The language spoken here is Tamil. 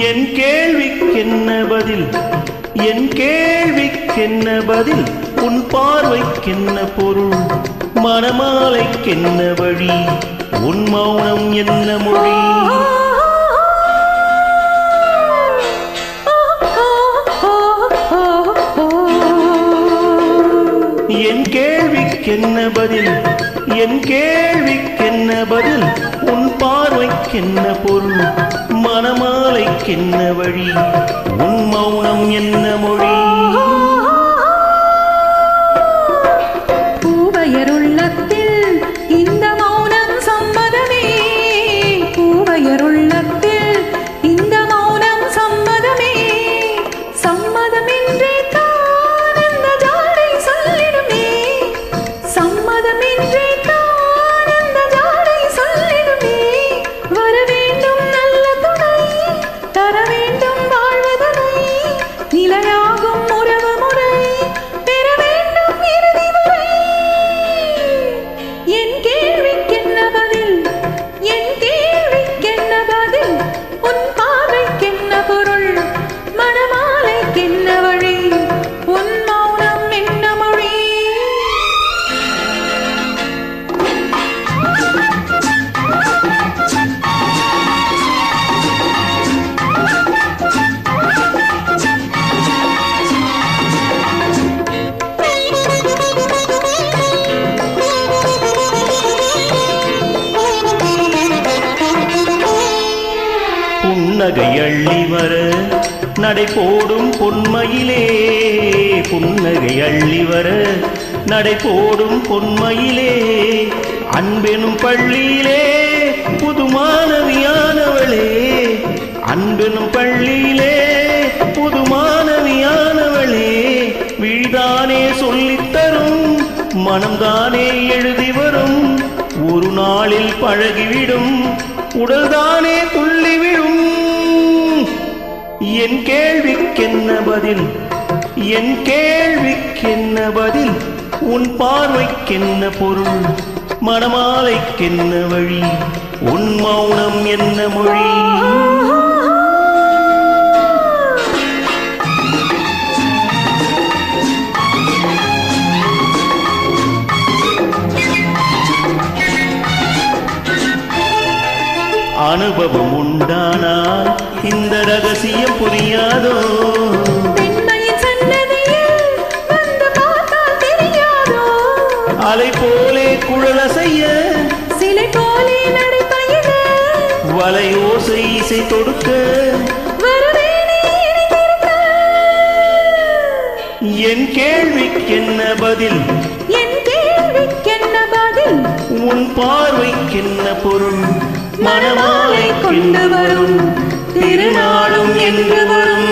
என் கேள்விக்கென்ன பதில், என் கேள்விக்கென்ன பதில், உன் பார்வைக்கென்ன பொருள், மணமாலைக்கென்ன வழி, உன் மௌனம் என்ன மொழி? என் கேள்விக்கென்ன பதில், என் கேள்விக்கென்ன பதில், உன் பார்வைக்கென்ன பொருள், மணமாலைக்கென்ன வழி, உன் மௌனம் என்ன மொழி? பூவையருள்ளத்தில் இந்த மௌனம் சம்மதமே, பூவையருள்ளத்தில் இந்த மௌனம் சம்மதமே, சம்மதமின்றே தான் அந்த ஜாடை சொல்லிடுமே, சம்மதமின்றே தான் அந்த ஜாடை சொல்லிடுமே, வர வேண்டும் நல்ல துணை, தர வேண்டும் வாழ்வதனை, நிலையாகும் உறவு முறை, பெற வேண்டும் இறுதி வரை. என் கேள்விக்கென்ன பதில், என் கேள்விக்கென்ன பதில், உன் பார்வைக்கென்ன பொருள், மணமாலைக்கென்ன வழி, உன் மௌனம் என்ன மொழி? புன்னகை அள்ளி வர நடை போடும் பொன்மையிலே, புன்னகை அள்ளி வர நடை போடும் பொன்மையிலே, அன்பெனும் பள்ளியிலே புது மாணவியானவளே, அன்பெனும் பள்ளியிலே புது மாணவியானவளே, விழிதானே சொல்லித்தரும், மனம்தானே எழுதி வரும், ஒரு நாளில் பழகிவிடும், உடல்தானே துள்ளிவிடும். என் கேள்விக்கென்ன பதில், என் கேள்விக்கென்ன பதில், உன் பார்வைக்கென்ன பொருள், மணமாலைக்கென்ன வழி, உன் மௌனம் என்ன மொழி? அனுபவம் உண்டானால் இந்த ரகசியம் புரியாதோ, பெண்மையின் சன்னதியில் வந்து பார்த்தால் தெரியாதோ, அலை போலே குழலசைய சிலை போலே நடைபயில, வலை ஓசை இசை தொடுக்க, வருவேனே இணைந்திருக்க. என் கேள்விக்கென்ன பதில், என் கேள்விக்கென்ன பதில், உன் பார்வைக்கென்ன பொருள், மணமாலை கொண்டு வரும் திருநாளும் என்று வரும்.